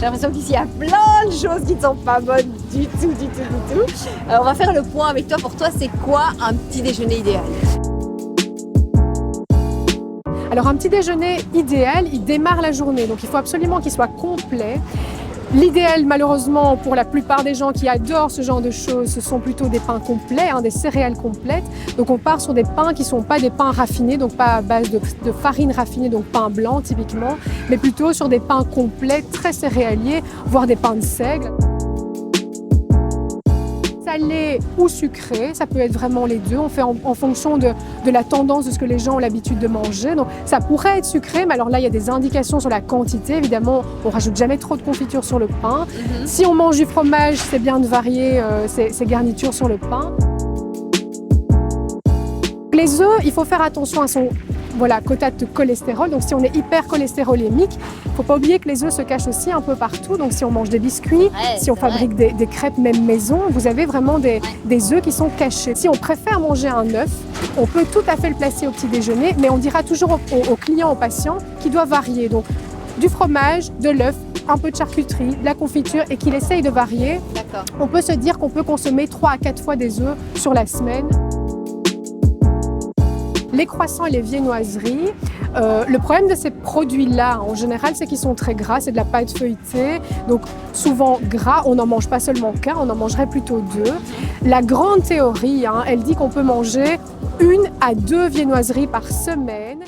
J'ai l'impression qu'ici, il y a plein de choses qui ne sont pas bonnes du tout. On va faire le point avec toi. Pour toi, c'est quoi un petit déjeuner idéal? Alors un petit déjeuner idéal, il démarre la journée, donc il faut absolument qu'il soit complet. L'idéal, malheureusement, pour la plupart des gens qui adorent ce genre de choses, ce sont plutôt des pains complets, des céréales complètes. Donc on part sur des pains qui ne sont pas des pains raffinés, donc pas à base de farine raffinée, donc pain blanc typiquement, mais plutôt sur des pains complets, très céréaliers, voire des pains de seigle. Salé ou sucré, ça peut être vraiment les deux. On fait en fonction de la tendance de ce que les gens ont l'habitude de manger. Donc ça pourrait être sucré, mais alors là il y a des indications sur la quantité. Évidemment, on rajoute jamais trop de confiture sur le pain. Si on mange du fromage, c'est bien de varier ces garnitures sur le pain. Les œufs, il faut faire attention à son quota de cholestérol. Donc si on est hypercholestérolémique, il ne faut pas oublier que les œufs se cachent aussi un peu partout. Donc si on mange des biscuits, si on fabrique des crêpes même maison, vous avez vraiment des œufs qui sont cachés. Si on préfère manger un œuf, on peut tout à fait le placer au petit déjeuner, mais on dira toujours aux clients, aux patients, qu'il doit varier. Donc du fromage, de l'œuf, un peu de charcuterie, de la confiture et qu'il essaye de varier. On peut se dire qu'on peut consommer 3 à 4 fois des œufs sur la semaine. Les croissants et les viennoiseries, le problème de ces produits-là, en général, c'est qu'ils sont très gras, c'est de la pâte feuilletée, donc souvent gras, on n'en mange pas seulement qu'un, on en mangerait plutôt 2. La grande théorie, elle dit qu'on peut manger 1 à 2 viennoiseries par semaine.